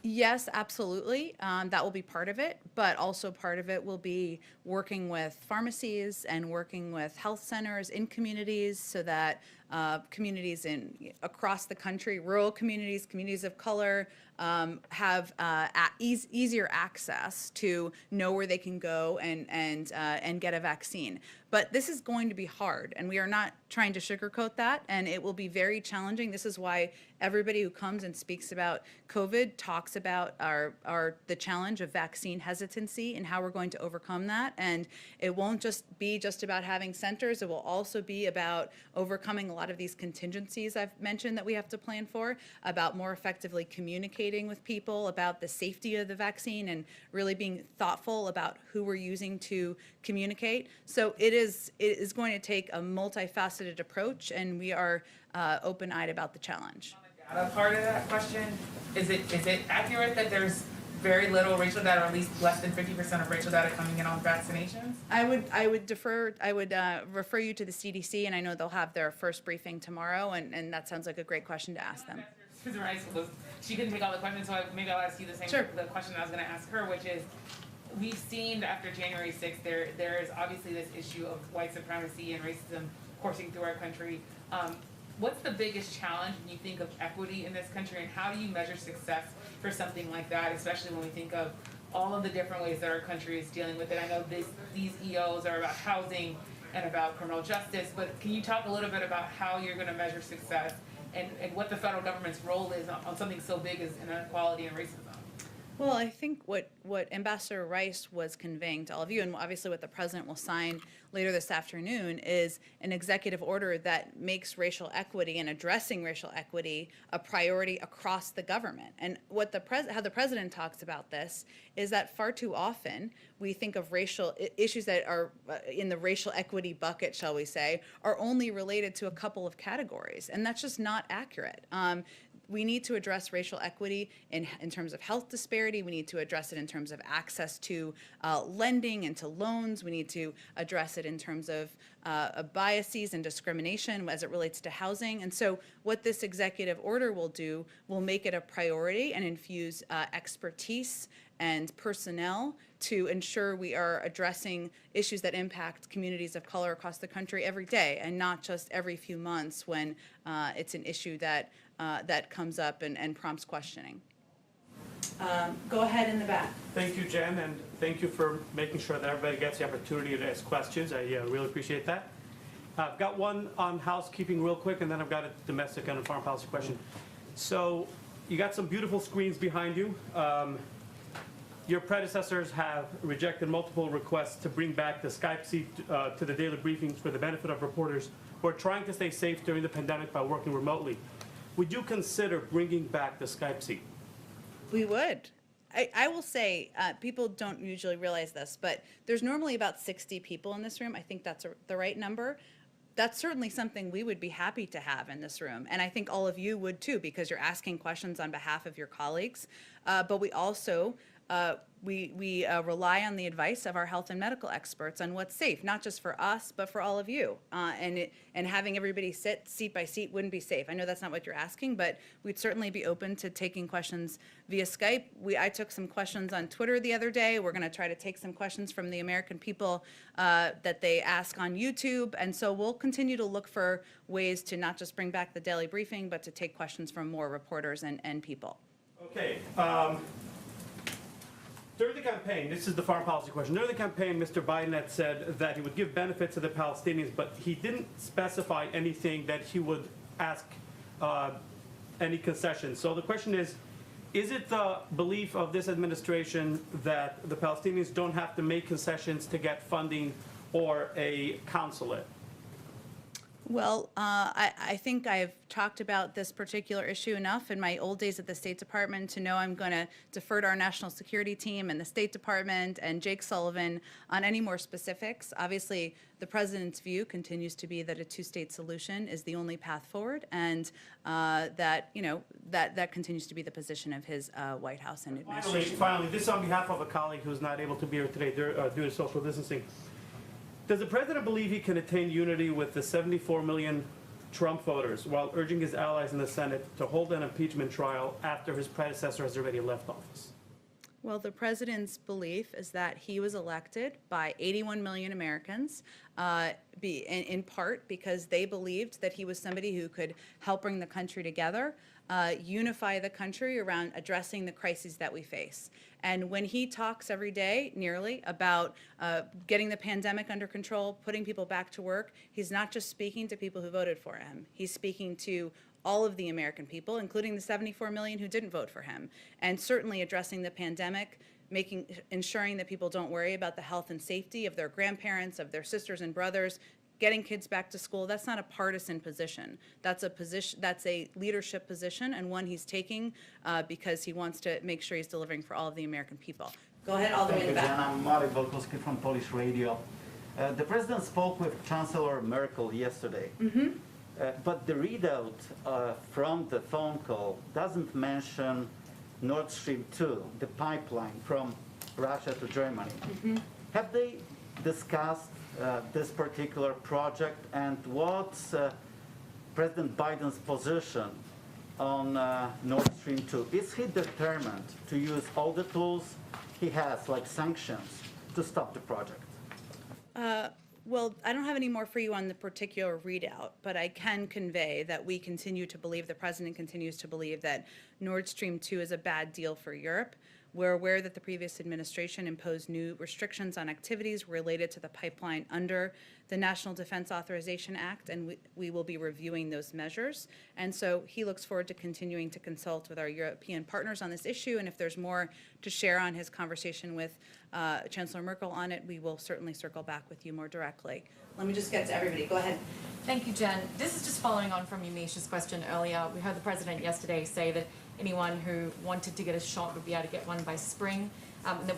Yes, absolutely. That will be part of it, but also part of it will be working with pharmacies and working with health centers in communities so that communities across the country, rural communities, communities of color, have easier access to know where they can go and get a vaccine. But this is going to be hard, and we are not trying to sugarcoat that, and it will be very challenging. This is why everybody who comes and speaks about COVID talks about the challenge of vaccine hesitancy and how we're going to overcome that. And it won't just be about having centers. It will also be about overcoming a lot of these contingencies I've mentioned that we have to plan for, about more effectively communicating with people about the safety of the vaccine and really being thoughtful about who we're using to communicate. So it is going to take a multifaceted approach, and we are open-eyed about the challenge. Data part of that question, is it accurate that there's very little racial data, or at least less than 50% of racial data coming in on vaccinations? I would refer you to the CDC, and I know they'll have their first briefing tomorrow, and that sounds like a great question to ask them. Susan Rice, she couldn't take all the questions, so maybe I'll ask you the same, the question I was gonna ask her, which is, we've seen after January 6th, there is obviously this issue of white supremacy and racism coursing through our country. What's the biggest challenge when you think of equity in this country, and how do you measure success for something like that, especially when we think of all of the different ways that our country is dealing with it? I know these EOs are about housing and about criminal justice, but can you talk a little bit about how you're gonna measure success and what the federal government's role is on something so big as inequality and racism? Well, I think what Ambassador Rice was conveying to all of you, and obviously what the president will sign later this afternoon, is an executive order that makes racial equity and addressing racial equity a priority across the government. And what how the president talks about this is that far too often we think of racial issues that are in the racial equity bucket, shall we say, are only related to a couple of categories, and that's just not accurate. We need to address racial equity in terms of health disparity. We need to address it in terms of access to lending and to loans. We need to address it in terms of biases and discrimination as it relates to housing. And so what this executive order will do will make it a priority and infuse expertise and personnel to ensure we are addressing issues that impact communities of color across the country every day, and not just every few months when it's an issue that comes up and prompts questioning. Go ahead in the back. Thank you, Jen, and thank you for making sure that everybody gets the opportunity to ask questions. I really appreciate that. I've got one on housekeeping real quick, and then I've got a domestic and a foreign policy question. So you got some beautiful screens behind you. Your predecessors have rejected multiple requests to bring back the Skype seat to the daily briefings for the benefit of reporters who are trying to stay safe during the pandemic by working remotely. Would you consider bringing back the Skype seat? We would. I will say, people don't usually realize this, but there's normally about 60 people in this room. I think that's the right number. That's certainly something we would be happy to have in this room. And I think all of you would too, because you're asking questions on behalf of your colleagues. But we also, we rely on the advice of our health and medical experts on what's safe, not just for us, but for all of you. And having everybody sit seat by seat wouldn't be safe. I know that's not what you're asking, but we'd certainly be open to taking questions via Skype. I took some questions on Twitter the other day. We're going to try to take some questions from the American people that they ask on YouTube. And so we'll continue to look for ways to not just bring back the daily briefing, but to take questions from more reporters and people. Okay. During the campaign, this is the foreign policy question. During the campaign, Mr. Biden had said that he would give benefits to the Palestinians, but he didn't specify anything that he would ask any concessions. So the question is it the belief of this administration that the Palestinians don't have to make concessions to get funding or a consulate? Well, I think I've talked about this particular issue enough in my old days at the State Department to know I'm going to defer to our national security team and the State Department and Jake Sullivan on any more specifics. Obviously, the president's view continues to be that a two-state solution is the only path forward, and that continues to be the position of his White House and administration. Finally, this is on behalf of a colleague who's not able to be here today due to social distancing. Does the president believe he can attain unity with the 74 million Trump voters while urging his allies in the Senate to hold an impeachment trial after his predecessor has already left office? Well, the president's belief is that he was elected by 81 million Americans, in part because they believed that he was somebody who could help bring the country together, unify the country around addressing the crises that we face. And when he talks every day, nearly, about getting the pandemic under control, putting people back to work, he's not just speaking to people who voted for him. He's speaking to all of the American people, including the 74 million who didn't vote for him, and certainly addressing the pandemic, ensuring that people don't worry about the health and safety of their grandparents, of their sisters and brothers, getting kids back to school. That's not a partisan position. That's a leadership position, and one he's taking because he wants to make sure he's delivering for all of the American people. Go ahead, all the way in the back. I'm Marek Volkowski from Polish Radio. The president spoke with Chancellor Merkel yesterday. But the readout from the phone call doesn't mention Nord Stream 2, the pipeline from Russia to Germany. Have they discussed this particular project, and what's President Biden's position on Nord Stream 2? Is he determined to use all the tools he has, like sanctions, to stop the project? Well, I don't have any more for you on the particular readout, but I can convey that we continue to believe, the president continues to believe, that Nord Stream 2 is a bad deal for Europe. We're aware that the previous administration imposed new restrictions on activities related to the pipeline under the National Defense Authorization Act, and we will be reviewing those measures. And so he looks forward to continuing to consult with our European partners on this issue, and if there's more to share on his conversation with Chancellor Merkel on it, we will certainly circle back with you more directly. Let me just get to everybody. Go ahead. Thank you, Jen. This is just following on from Yamish's question earlier. We heard the president yesterday say that anyone who wanted to get a shot would be able to get one by spring, and that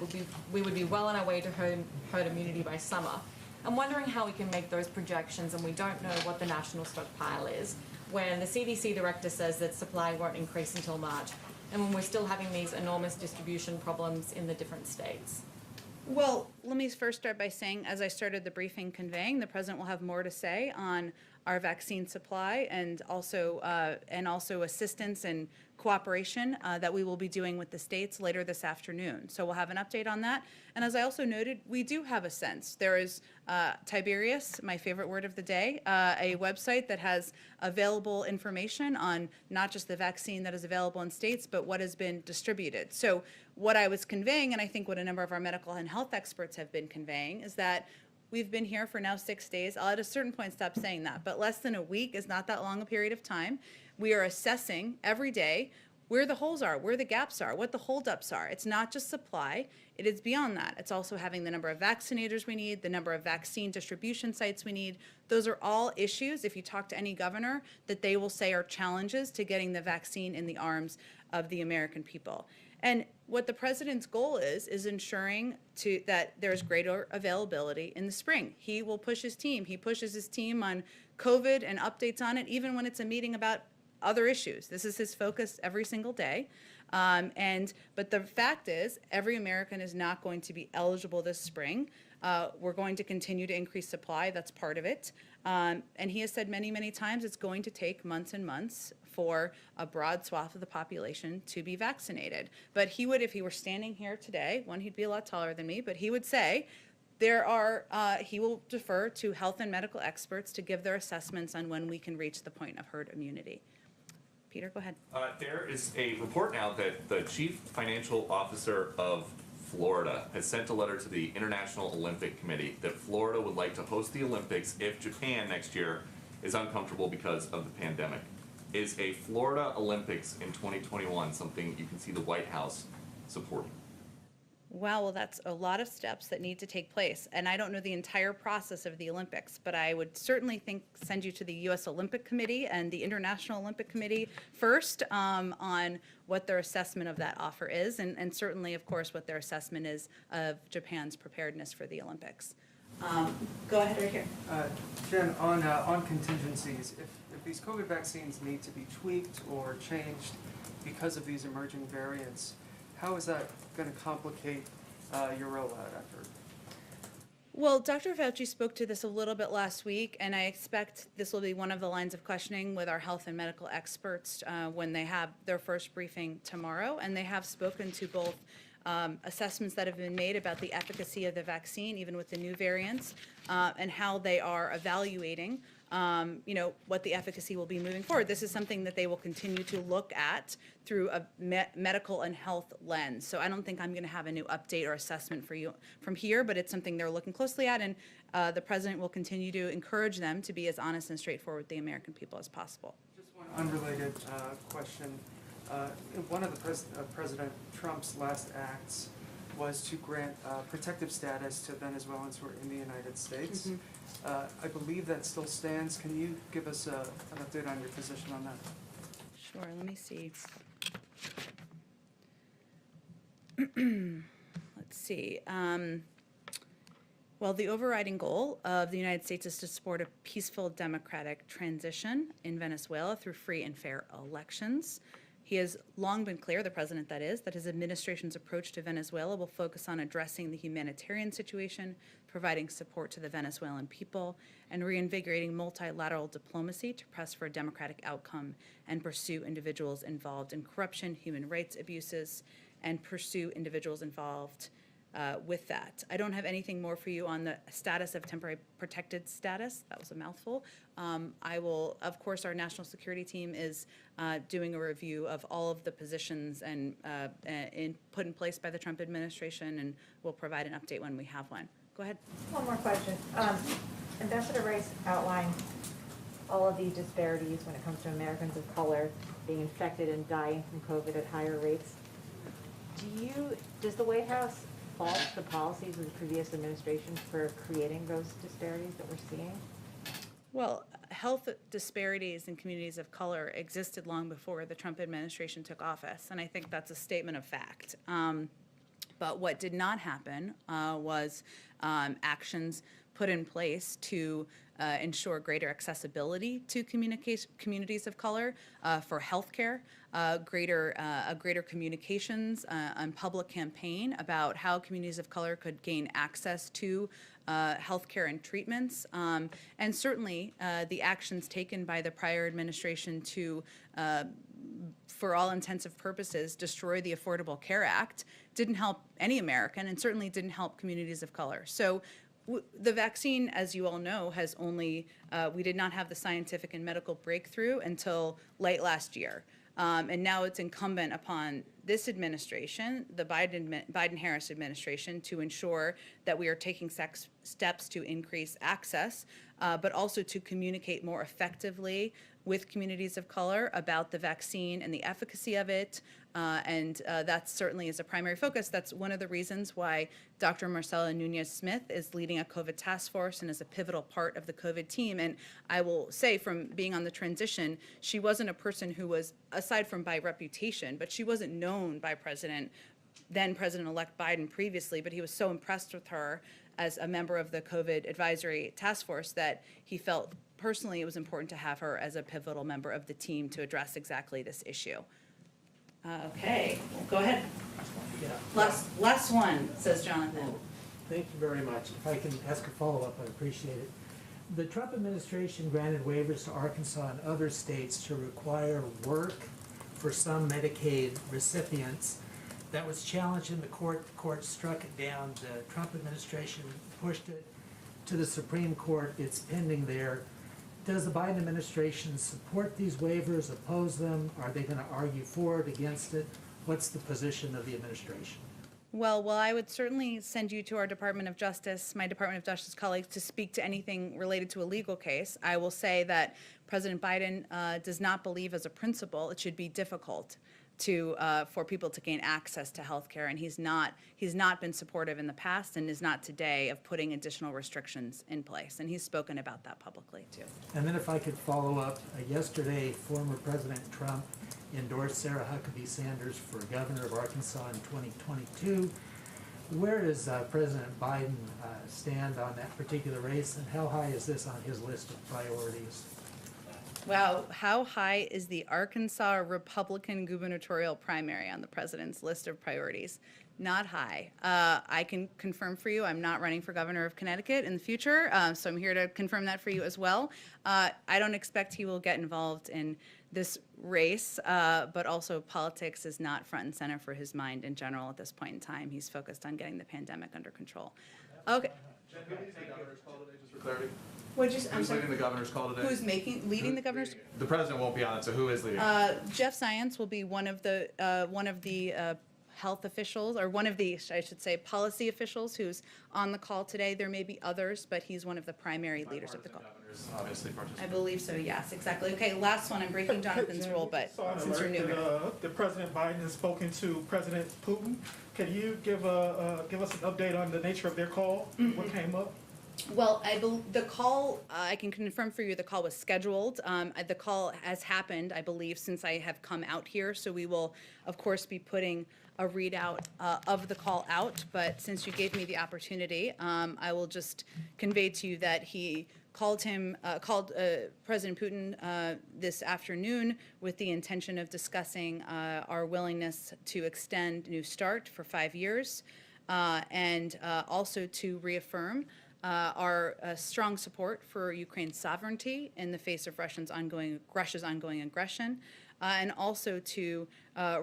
we would be well on our way to herd immunity by summer. I'm wondering how we can make those projections, and we don't know what the national stockpile is, when the CDC director says that supply won't increase until March, and when we're still having these enormous distribution problems in the different states. Well, let me first start by saying, as I started the briefing conveying, the president will have more to say on our vaccine supply and also assistance and cooperation that we will be doing with the states later this afternoon. So we'll have an update on that. And as I also noted, we do have a sense. There is Tiberius, my favorite word of the day, a website that has available information on not just the vaccine that is available in states, but what has been distributed. So what I was conveying, and I think what a number of our medical and health experts have been conveying, is that we've been here for now 6 days. I'll at a certain point stop saying that, but less than a week is not that long a period of time. We are assessing every day where the holes are, where the gaps are, what the holdups are. It's not just supply, it is beyond that. It's also having the number of vaccinators we need, the number of vaccine distribution sites we need. Those are all issues, if you talk to any governor, that they will say are challenges to getting the vaccine in the arms of the American people. And what the president's goal is ensuring that there's greater availability in the spring. He will push his team. He pushes his team on COVID and updates on it, even when it's a meeting about other issues. This is his focus every single day. But the fact is, every American is not going to be eligible this spring. We're going to continue to increase supply. That's part of it. And he has said many, many times it's going to take months and months for a broad swath of the population to be vaccinated. But he would, if he were standing here today, one, he'd be a lot taller than me, but he would say he will defer to health and medical experts to give their assessments on when we can reach the point of herd immunity. Peter, go ahead. There is a report now that the chief financial officer of Florida has sent a letter to the International Olympic Committee that Florida would like to host the Olympics if Japan next year is uncomfortable because of the pandemic. Is a Florida Olympics in 2021 something you can see the White House supporting? Wow, well, that's a lot of steps that need to take place. And I don't know the entire process of the Olympics, but I would certainly send you to the U.S. Olympic Committee and the International Olympic Committee first on what their assessment of that offer is, and certainly, of course, what their assessment is of Japan's preparedness for the Olympics. Go ahead right here. Jen, on contingencies, if these COVID vaccines need to be tweaked or changed because of these emerging variants, how is that going to complicate your rollout effort? Well, Dr. Fauci spoke to this a little bit last week, and I expect this will be one of the lines of questioning with our health and medical experts when they have their first briefing tomorrow. And they have spoken to both assessments that have been made about the efficacy of the vaccine, even with the new variants, and how they are evaluating what the efficacy will be moving forward. This is something that they will continue to look at through a medical and health lens. So I don't think I'm going to have a new update or assessment for you from here, but it's something they're looking closely at, and the president will continue to encourage them to be as honest and straightforward with the American people as possible. Just one unrelated question. One of President Trump's last acts was to grant protective status to Venezuelans who are in the United States. I believe that still stands. Can you give us an update on your position on that? Sure, let me see. Let's see. Well, the overriding goal of the United States is to support a peaceful democratic transition in Venezuela through free and fair elections. He has long been clear, the president that is, that his administration's approach to Venezuela will focus on addressing the humanitarian situation, providing support to the Venezuelan people, and reinvigorating multilateral diplomacy to press for a democratic outcome and pursue individuals involved in corruption, human rights abuses, and pursue individuals involved with that. I don't have anything more for you on the status of temporary protected status. That was a mouthful. I will, of course, our national security team is doing a review of all of the positions and put in place by the Trump administration, and we'll provide an update when we have one. Go ahead. One more question. Ambassador Rice outlined all of these disparities when it comes to Americans of color being infected and dying from COVID at higher rates. Does the White House fault the policies of the previous administration for creating those disparities that we're seeing? Well, health disparities in communities of color existed long before the Trump administration took office, and I think that's a statement of fact. But what did not happen was actions put in place to ensure greater accessibility to communities of color for healthcare, greater communications and public campaign about how communities of color could gain access to healthcare and treatments, and certainly the actions taken by the prior administration to for all intensive purposes, destroy the Affordable Care Act didn't help any American and certainly didn't help communities of color. So the vaccine, as you all know, has only, we did not have the scientific and medical breakthrough until late last year. And now it's incumbent upon this administration, the Biden-Harris administration, to ensure that we are taking steps to increase access, but also to communicate more effectively with communities of color about the vaccine and the efficacy of it. And that certainly is a primary focus. That's one of the reasons why Dr. Marcela Nunez-Smith is leading a COVID task force and is a pivotal part of the COVID team. And I will say, from being on the transition, she wasn't a person who was, aside from by reputation, but she wasn't known by then President-elect Biden previously, but he was so impressed with her as a member of the COVID advisory task force that he felt personally it was important to have her as a pivotal member of the team to address exactly this issue. Okay, go ahead. Yeah. Last one, says Jonathan. Thank you very much. If I can ask a follow-up, I'd appreciate it. The Trump administration granted waivers to Arkansas and other states to require work for some Medicaid recipients. That was challenged in the court. The court struck it down. The Trump administration pushed it to the Supreme Court. It's pending there. Does the Biden administration support these waivers, oppose them? Are they going to argue for it, against it? What's the position of the administration? Well, I would certainly send you to our Department of Justice, my Department of Justice colleagues, to speak to anything related to a legal case. I will say that President Biden does not believe as a principle it should be difficult for people to gain access to health care, and he's not been supportive in the past and is not today of putting additional restrictions in place, and he's spoken about that publicly too. And then if I could follow up, yesterday former President Trump endorsed Sarah Huckabee Sanders for governor of Arkansas in 2022. Where does President Biden stand on that particular race, and how high is this on his list of priorities? Wow, how high is the Arkansas Republican gubernatorial primary on the president's list of priorities? Not high. I can confirm for you, I'm not running for governor of Connecticut in the future, so I'm here to confirm that for you as well. I don't expect he will get involved in this race, but also politics is not front and center for his mind in general at this point in time. He's focused on getting the pandemic under control. Okay. Jen, who leads the governor's call today, just for clarity? Who's leading the governor's call today? Who's leading the governor's? The president won't be on it, so who is leading? Jeff Zients will be one of the health officials, or one of the, I should say, policy officials who's on the call today. There may be others, but he's one of the primary leaders of the call. Governors obviously participate. I believe so, yes, exactly. Okay, last one, I'm breaking Jonathan's rule, but since you're new here. That President Biden has spoken to President Putin. Can you give us an update on the nature of their call? What came up? Well, the call, I can confirm for you, the call was scheduled. The call has happened, I believe, since I have come out here. So we will, of course, be putting a readout of the call out. But since you gave me the opportunity, I will just convey to you that he called President Putin this afternoon with the intention of discussing our willingness to extend New START for 5 years, and also to reaffirm our strong support for Ukraine's sovereignty in the face of Russia's ongoing aggression, and also to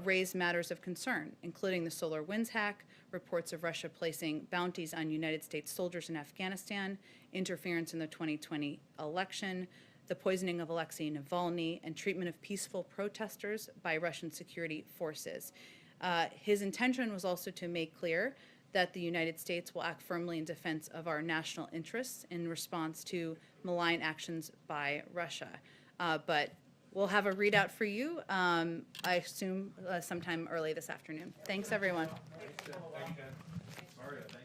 raise matters of concern, including the SolarWinds hack, reports of Russia placing bounties on United States soldiers in Afghanistan, interference in the 2020 election, the poisoning of Alexei Navalny, and treatment of peaceful protesters by Russian security forces. His intention was also to make clear that the United States will act firmly in defense of our national interests in response to malign actions by Russia. But we'll have a readout for you, I assume sometime early this afternoon. Thanks, everyone. Thank you, Jen. Mario, thank you.